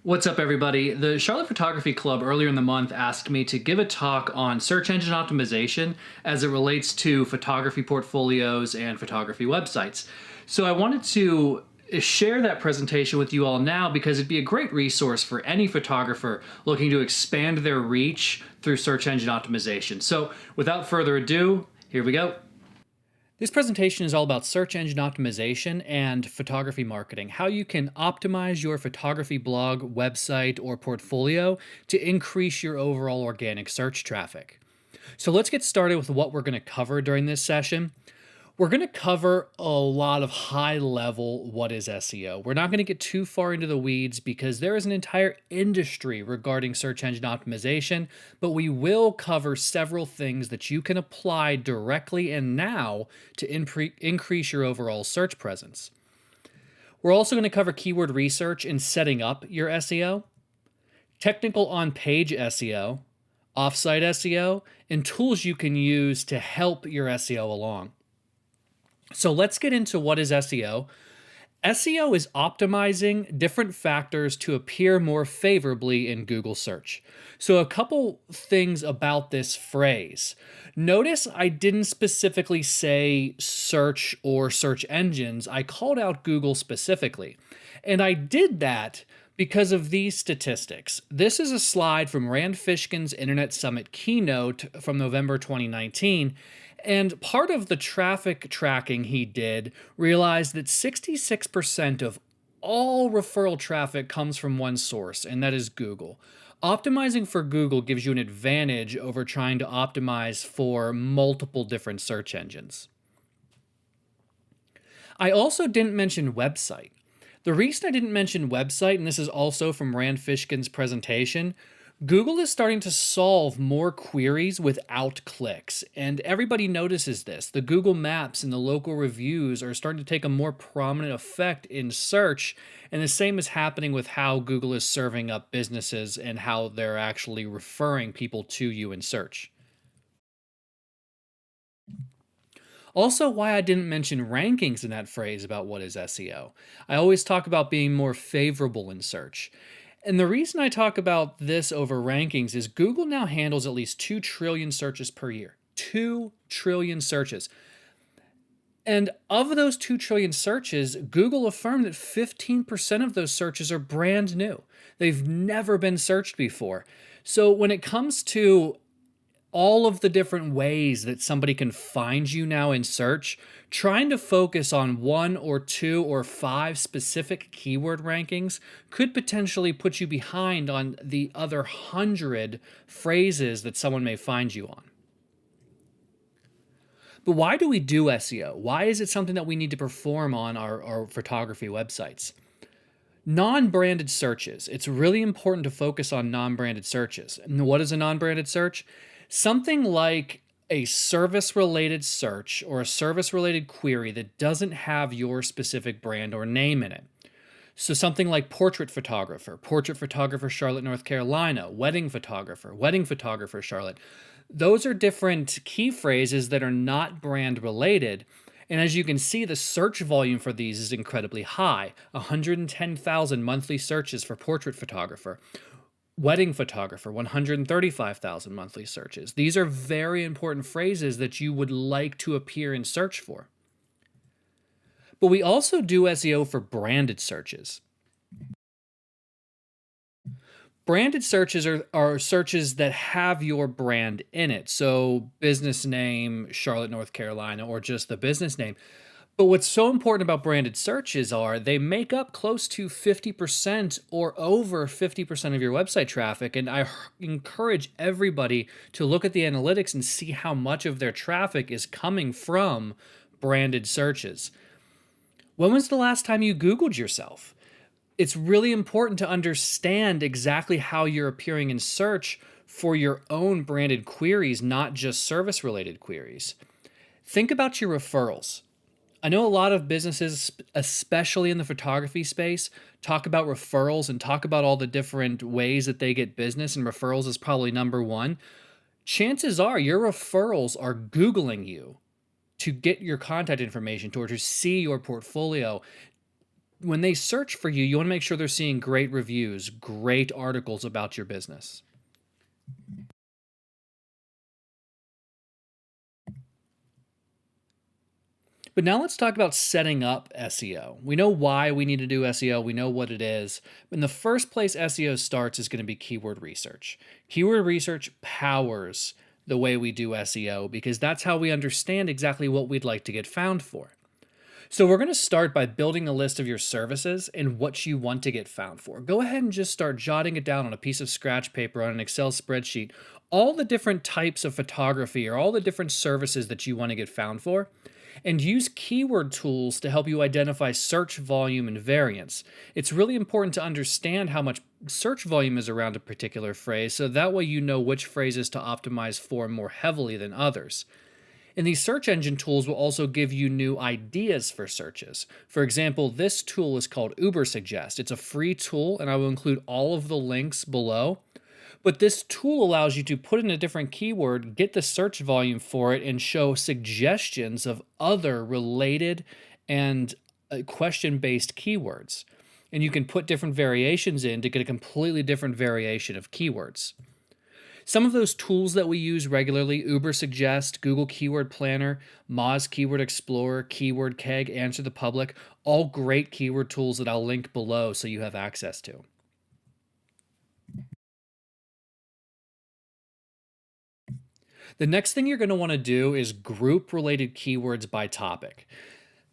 What's up, everybody? The Charlotte Photography Club earlier in the month asked me to give a talk on search engine optimization as it relates to photography portfolios and photography websites. So I wanted to share that presentation with you all now because it'd be a great resource for any photographer looking to expand their reach through search engine optimization. So without further ado, here we go. This presentation is all about search engine optimization and photography marketing, how you can optimize your photography blog, website, or portfolio to increase your overall organic search traffic. So let's get started with what we're going to cover during this session. We're going to cover a lot of high level what is SEO. We're not going to get too far into the weeds because there is an entire industry regarding search engine optimization, but we will cover several things that you can apply directly and now to increase your overall search presence. We're also going to cover keyword research and setting up your SEO, technical on-page SEO, OffSite SEO, and tools you can use to help your SEO along. So let's get into what is SEO. SEO is optimizing different factors to appear more favorably in Google search. So a couple things about this phrase. Notice I didn't specifically say search or search engines. I called out Google specifically. And I did that because of these statistics. This is a slide from Rand Fishkin's Internet Summit keynote from November 2019. And part of the traffic tracking he did realized that 66% of all referral traffic comes from one source, and that is Google. Optimizing for Google gives you an advantage over trying to optimize for multiple different search engines. I also didn't mention website. The reason I didn't mention website, and this is also from Rand Fishkin's presentation, Google is starting to solve more queries without clicks, and everybody notices this. The Google Maps and the local reviews are starting to take a more prominent effect in search, and the same is happening with how Google is serving up businesses and how they're actually referring people to you in search. Also, why I didn't mention rankings in that phrase about what is SEO. I always talk about being more favorable in search. And the reason I talk about this over rankings is Google now handles at least 2 trillion searches per year. 2 trillion searches. And of those 2 trillion searches, Google affirmed that 15% of those searches are brand new. They've never been searched before. So when it comes to all of the different ways that somebody can find you now in search, trying to focus on 1 or 2 or 5 specific keyword rankings could potentially put you behind on the other 100 phrases that someone may find you on. But why do we do SEO? Why is it something that we need to perform on our photography websites? Non-branded searches. It's really important to focus on non-branded searches. And what is a non-branded search? Something like a service-related search or a service-related query that doesn't have your specific brand or name in it. So something like portrait photographer Charlotte, North Carolina, wedding photographer Charlotte. Those are different key phrases that are not brand related. And as you can see, the search volume for these is incredibly high. 110,000 monthly searches for portrait photographer. Wedding photographer, 135,000 monthly searches. These are very important phrases that you would like to appear in search for. But we also do SEO for branded searches. Branded searches are searches that have your brand in it. So business name, Charlotte, North Carolina, or just the business name. But what's so important about branded searches are they make up close to 50% or over 50% of your website traffic. And I encourage everybody to look at the analytics and see how much of their traffic is coming from branded searches. When was the last time you Googled yourself? It's really important to understand exactly how you're appearing in search for your own branded queries, not just service-related queries. Think about your referrals. I know a lot of businesses, especially in the photography space, talk about referrals and talk about all the different ways that they get business, and referrals is probably number one. Chances are your referrals are Googling you to get your contact information or to see your portfolio. when they search for you, you want to make sure they're seeing great reviews, great articles about your business. But now let's talk about setting up SEO. We know why we need to do SEO, we know what it is. In the first place SEO starts is going to be keyword research. Keyword research powers the way we do SEO because that's how we understand exactly what we'd like to get found for. So we're going to start by building a list of your services and what you want to get found for. Go ahead and just start jotting it down on a piece of scratch paper on an Excel spreadsheet, all the different types of photography or all the different services that you want to get found for, and use keyword tools to help you identify search volume and variance. It's really important to understand how much search volume is around a particular phrase, so that way you know which phrases to optimize for more heavily than others. And these search engine tools will also give you new ideas for searches. For example, this tool is called Ubersuggest. It's a free tool, and I will include all of the links below. But this tool allows you to put in a different keyword, get the search volume for it, and show suggestions of other related and question-based keywords. And you can put different variations in to get a completely different variation of keywords. Some of those tools that we use regularly, Ubersuggest, Google Keyword Planner, Moz Keyword Explorer, Keyword Keg, Answer the Public, all great keyword tools that I'll link below so you have access to. The next thing you're going to want to do is group related keywords by topic.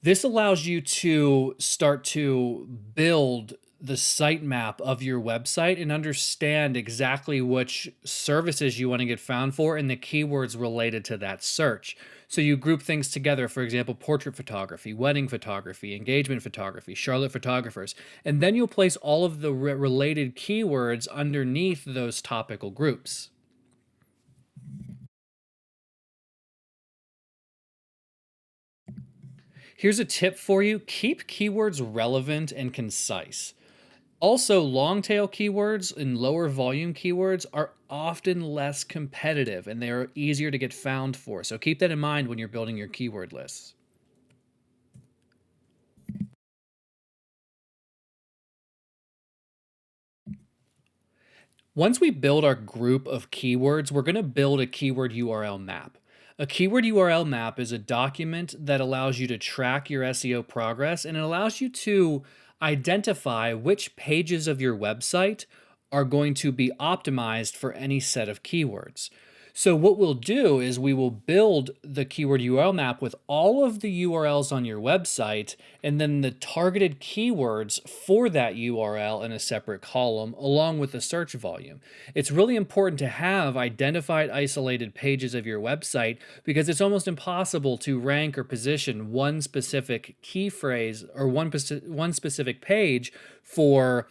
This allows you to start to build the sitemap of your website and understand exactly which services you want to get found for and the keywords related to that search. So you group things together, for example, portrait photography, wedding photography, engagement photography, Charlotte photographers, and then you'll place all of the related keywords underneath those topical groups. Here's a tip for you. Keep keywords relevant and concise. Also, long tail keywords and lower volume keywords are often less competitive and they are easier to get found for. So keep that in mind when you're building your keyword lists. Once we build our group of keywords, we're going to build a keyword URL map. A keyword URL map is a document that allows you to track your SEO progress and it allows you to identify which pages of your website are going to be optimized for any set of keywords. So what we'll do is we will build the keyword URL map with all of the URLs on your website and then the targeted keywords for that URL in a separate column along with the search volume. It's really important to have identified isolated pages of your website because it's almost impossible to rank or position one specific key phrase or one specific page for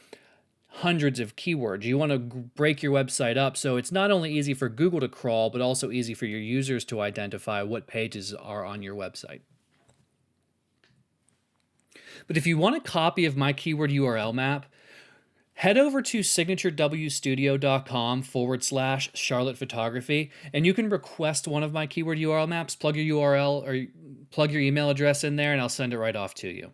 hundreds of keywords. You want to break your website up so it's not only easy for Google to crawl, but also easy for your users to identify what pages are on your website. But if you want a copy of my keyword URL map, head over to signaturewstudio.com/Charlotte Photography, and you can request one of my keyword URL maps, plug your URL or plug your email address in there, and I'll send it right off to you.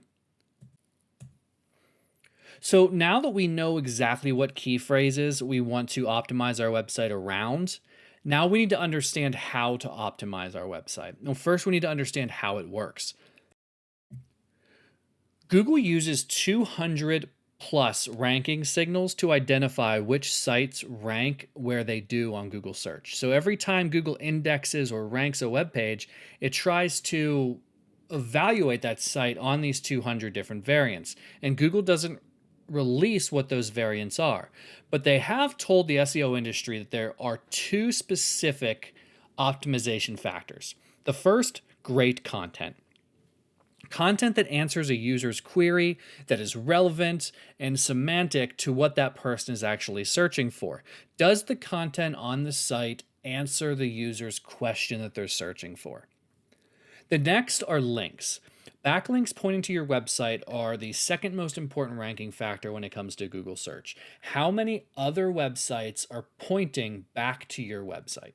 So now that we know exactly what key phrases we want to optimize our website around, now we need to understand how to optimize our website. Now, first, we need to understand how it works. Google uses 200 plus ranking signals to identify which sites rank where they do on Google search. So every time Google indexes or ranks a web page, it tries to evaluate that site on these 200 different variants. And Google doesn't release what those variants are. But they have told the SEO industry that there are two specific optimization factors. The first, great content. Content that answers a user's query, that is relevant and semantic to what that person is actually searching for. Does the content on the site answer the user's question that they're searching for? The next are links. Backlinks pointing to your website are the second most important ranking factor when it comes to Google search. How many other websites are pointing back to your website?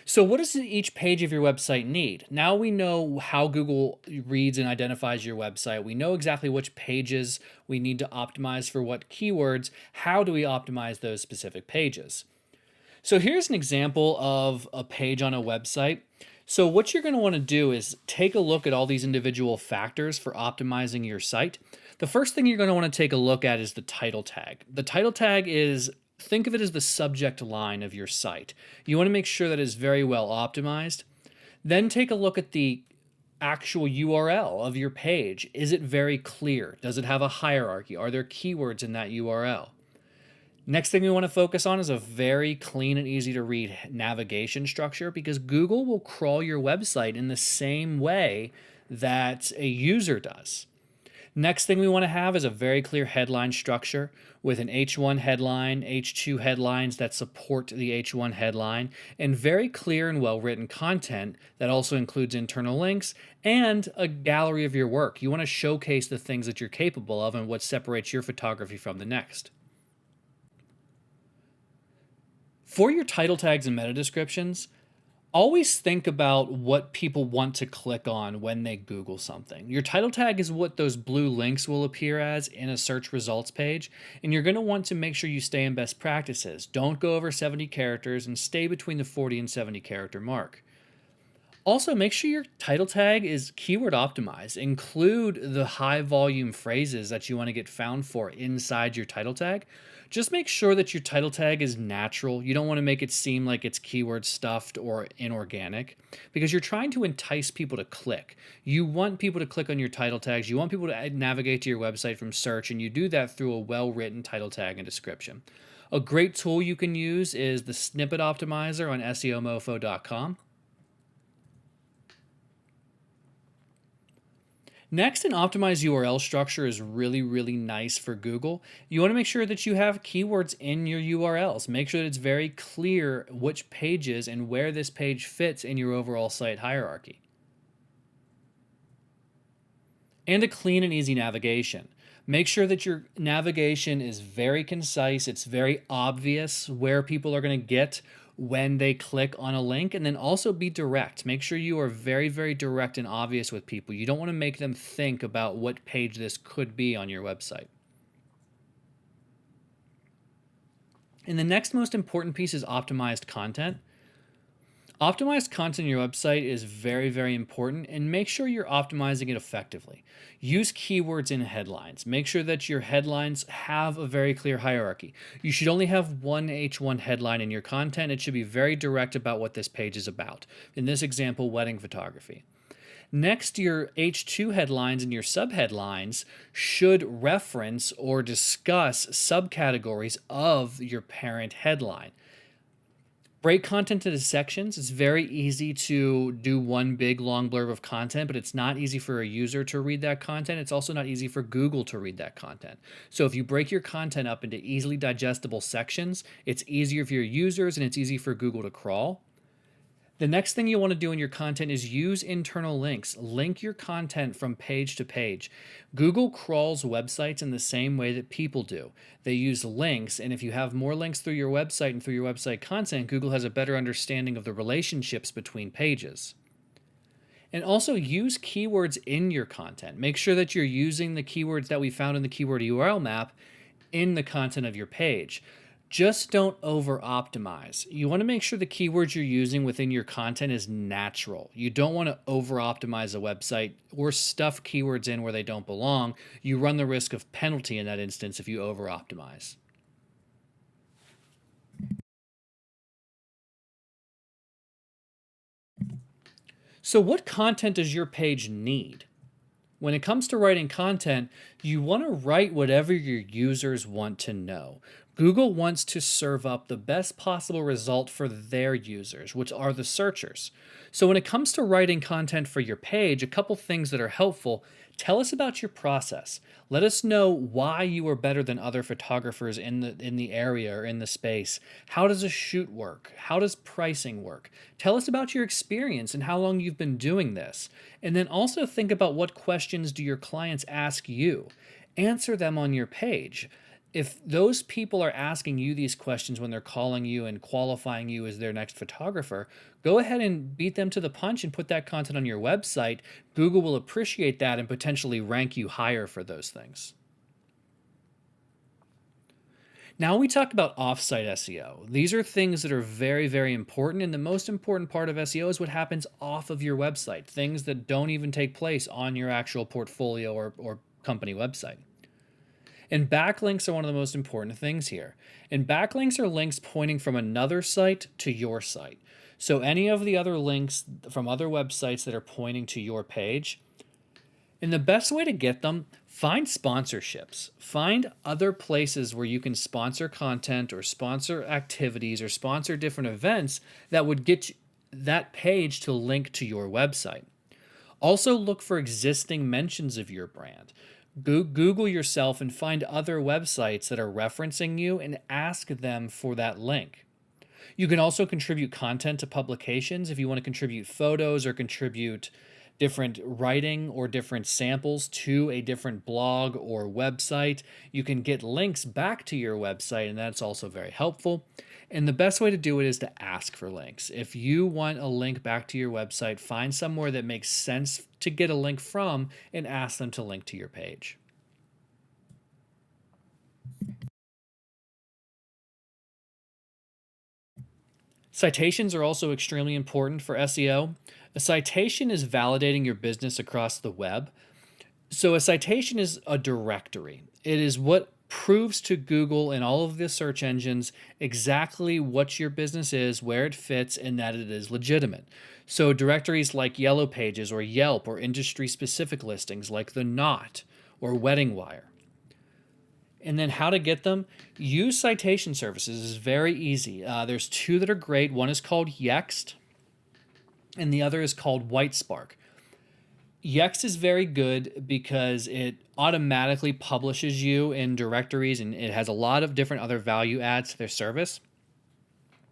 So, what does each page of your website need? Now we know how Google reads and identifies your website. We know exactly which pages we need to optimize for what keywords. How do we optimize those specific pages? So, here's an example of a page on a website. So, what you're going to want to do is take a look at all these individual factors for optimizing your site. The first thing you're going to want to take a look at is the title tag. The title tag is, think of it as the subject line of your site. You want to make sure that it's very well optimized. Then take a look at the actual URL of your page. Is it very clear? Does it have a hierarchy? Are there keywords in that URL? Next thing we want to focus on is a very clean and easy to read navigation structure, because Google will crawl your website in the same way that a user does. Next thing we want to have is a very clear headline structure with an H1 headline, H2 headlines that support the H1 headline, and very clear and well-written content that also includes internal links and a gallery of your work. You want to showcase the things that you're capable of and what separates your photography from the next. For your title tags and meta descriptions, always think about what people want to click on when they Google something. Your title tag is what those blue links will appear as in a search results page, and you're going to want to make sure you stay in best practices. Don't go over 70 characters and stay between the 40 and 70 character mark. Also, make sure your title tag is keyword optimized. Include the high volume phrases that you want to get found for inside your title tag. Just make sure that your title tag is natural. You don't want to make it seem like it's keyword stuffed or inorganic, because you're trying to entice people to click. You want people to click on your title tags. You want people to navigate to your website from search, and you do that through a well-written title tag and description. A great tool you can use is the Snippet Optimizer on SEOmofo.com. Next, an optimized URL structure is really, really nice for Google. You want to make sure that you have keywords in your URLs. Make sure that it's very clear which pages and where this page fits in your overall site hierarchy. And a clean and easy navigation. Make sure that your navigation is very concise. It's very obvious where people are going to get when they click on a link, and then also be direct. Make sure you are very, very direct and obvious with people. You don't want to make them think about what page this could be on your website. And the next most important piece is optimized content. Optimized content on your website is very, very important, and make sure you're optimizing it effectively. Use keywords in headlines. Make sure that your headlines have a very clear hierarchy. You should only have one H1 headline in your content. It should be very direct about what this page is about. In this example, wedding photography. Next, your H2 headlines and your subheadlines should reference or discuss subcategories of your parent headline. Break content into sections. It's very easy to do one big long blurb of content, but it's not easy for a user to read that content. It's also not easy for Google to read that content. So if you break your content up into easily digestible sections, it's easier for your users and it's easy for Google to crawl. The next thing you want to do in your content is use internal links. Link your content from page to page. Google crawls websites in the same way that people do. They use links, and if you have more links through your website and through your website content, Google has a better understanding of the relationships between pages. And also use keywords in your content. Make sure that you're using the keywords that we found in the keyword URL map in the content of your page. Just don't over-optimize. You want to make sure the keywords you're using within your content is natural. You don't want to over-optimize a website or stuff keywords in where they don't belong. You run the risk of penalty in that instance if you over-optimize. So what content does your page need? When it comes to writing content, you want to write whatever your users want to know. Google wants to serve up the best possible result for their users, which are the searchers. So when it comes to writing content for your page, a couple things that are helpful. Tell us about your process. Let us know why you are better than other photographers in the area or in the space. How does a shoot work? How does pricing work? Tell us about your experience and how long you've been doing this. And then also think about what questions do your clients ask you. Answer them on your page. If those people are asking you these questions when they're calling you and qualifying you as their next photographer, go ahead and beat them to the punch and put that content on your website. Google will appreciate that and potentially rank you higher for those things. Now we talk about offsite SEO. These are things that are very, very important. And the most important part of SEO is what happens off of your website, things that don't even take place on your actual portfolio or company website. And backlinks are one of the most important things here. And backlinks are links pointing from another site to your site. So any of the other links from other websites that are pointing to your page. And the best way to get them, find sponsorships. Find other places where you can sponsor content or sponsor activities or sponsor different events that would get that page to link to your website. Also look for existing mentions of your brand. Google yourself and find other websites that are referencing you and ask them for that link. You can also contribute content to publications if you want to contribute photos or contribute different writing or different samples to a different blog or website. You can get links back to your website, and that's also very helpful. And the best way to do it is to ask for links. If you want a link back to your website, find somewhere that makes sense to get a link from and ask them to link to your page. Citations are also extremely important for SEO. A citation is validating your business across the web. So a citation is a directory. It is what proves to Google and all of the search engines exactly what your business is, where it fits, and that it is legitimate. So directories like Yellow Pages or Yelp or industry-specific listings like The Knot or Wedding Wire. And then how to get them? Use citation services is very easy. There's two that are great. One is called Yext, and the other is called Whitespark. Yext is very good because it automatically publishes you in directories, and it has a lot of different other value adds to their service.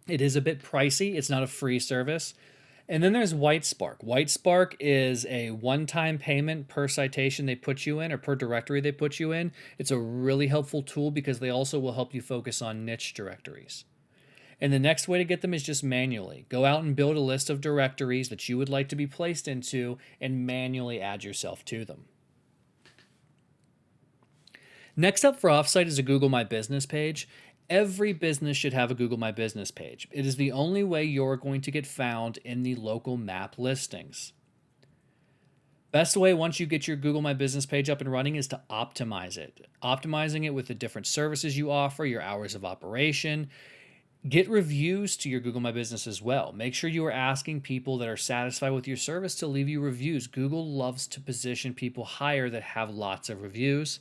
It is a bit pricey. It's not a free service. And then there's Whitespark. Whitespark is a one-time payment per citation they put you in or per directory they put you in. It's a really helpful tool because they also will help you focus on niche directories. And the next way to get them is just manually. Go out and build a list of directories that you would like to be placed into and manually add yourself to them. Next up for offsite is a Google My Business page. Every business should have a Google My Business page. It is the only way you're going to get found in the local map listings. Best way once you get your Google My Business page up and running is to optimize it. Optimizing it with the different services you offer, your hours of operation. Get reviews to your Google My Business as well. Make sure you are asking people that are satisfied with your service to leave you reviews. Google loves to position people higher that have lots of reviews.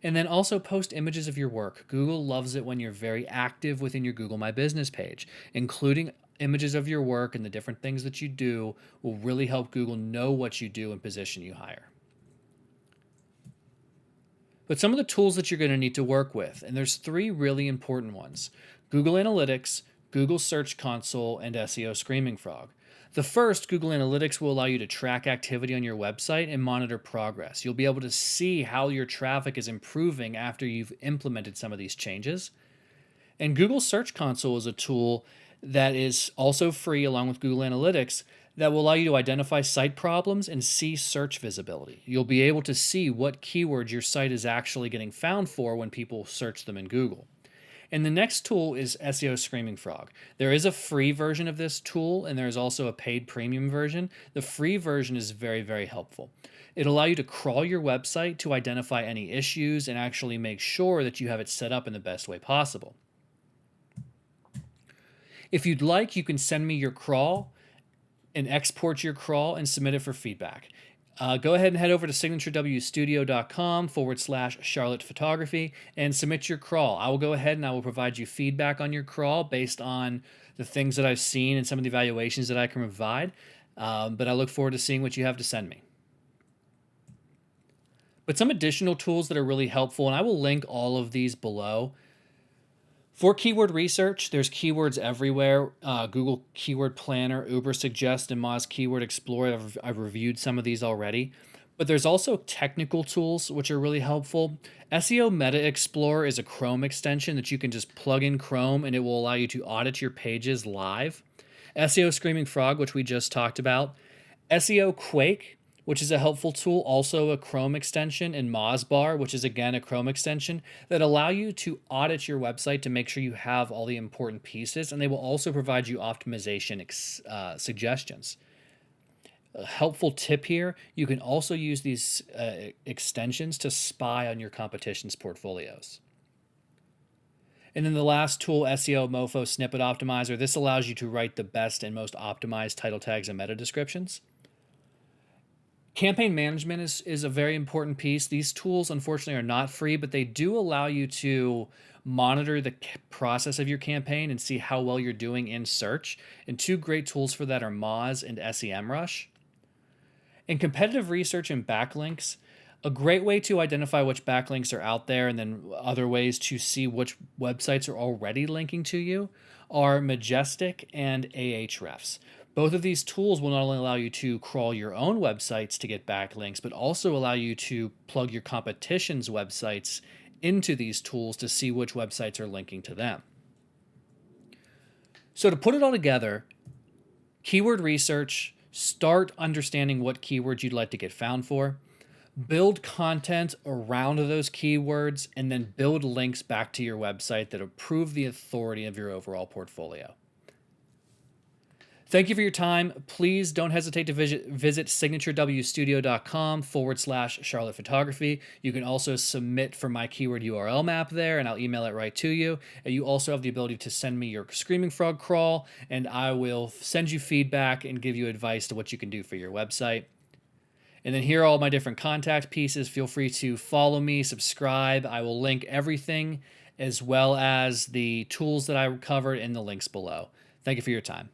And then also post images of your work. Google loves it when you're very active within your Google My Business page. Including images of your work and the different things that you do will really help Google know what you do and position you higher. But some of the tools that you're going to need to work with, and there's three really important ones: Google Analytics, Google Search Console, and SEO Screaming Frog. The first, Google Analytics, will allow you to track activity on your website and monitor progress. You'll be able to see how your traffic is improving after you've implemented some of these changes. And Google Search Console is a tool that is also free along with Google Analytics that will allow you to identify site problems and see search visibility. You'll be able to see what keywords your site is actually getting found for when people search them in Google. And the next tool is SEO Screaming Frog. There is a free version of this tool, and there's also a paid premium version. The free version is very, very helpful. It'll allow you to crawl your website to identify any issues and actually make sure that you have it set up in the best way possible. If you'd like, you can send me your crawl and export your crawl and submit it for feedback. Go ahead and head over to signatureWstudio.com/Charlotte Photography and submit your crawl. I will go ahead and I will provide you feedback on your crawl based on the things that I've seen and some of the evaluations that I can provide. But I look forward to seeing what you have to send me. But some additional tools that are really helpful, and I will link all of these below. For keyword research, there's keywords everywhere. Google Keyword Planner, Uber Suggest, and Moz Keyword Explorer. I've reviewed some of these already. But there's also technical tools which are really helpful. SEO Meta Explorer is a Chrome extension that you can just plug in Chrome and it will allow you to audit your pages live. SEO Screaming Frog, which we just talked about. SEO Quake, which is a helpful tool, also a Chrome extension, and Mozbar, which is again a Chrome extension, that allow you to audit your website to make sure you have all the important pieces, and they will also provide you optimization suggestions. A helpful tip here, you can also use these extensions to spy on your competition's portfolios. And then the last tool, SEO Mofo Snippet Optimizer. This allows you to write the best and most optimized title tags and meta descriptions. Campaign management is a very important piece. These tools, unfortunately, are not free, but they do allow you to monitor the process of your campaign and see how well you're doing in search. And two great tools for that are Moz and SEMrush. In competitive research and backlinks, a great way to identify which backlinks are out there and then other ways to see which websites are already linking to you are Majestic and Ahrefs. Both of these tools will not only allow you to crawl your own websites to get backlinks, but also allow you to plug your competition's websites into these tools to see which websites are linking to them. So to put it all together, keyword research, start understanding what keywords you'd like to get found for, build content around those keywords, and then build links back to your website that improve the authority of your overall portfolio. Thank you for your time. Please don't hesitate to visit signaturewstudio.com/Charlotte Photography. You can also submit for my keyword URL map there, and I'll email it right to you. And you also have the ability to send me your Screaming Frog crawl, and I will send you feedback and give you advice to what you can do for your website. And then here are all my different contact pieces. Feel free to follow me, subscribe. I will link everything as well as the tools that I covered in the links below. Thank you for your time.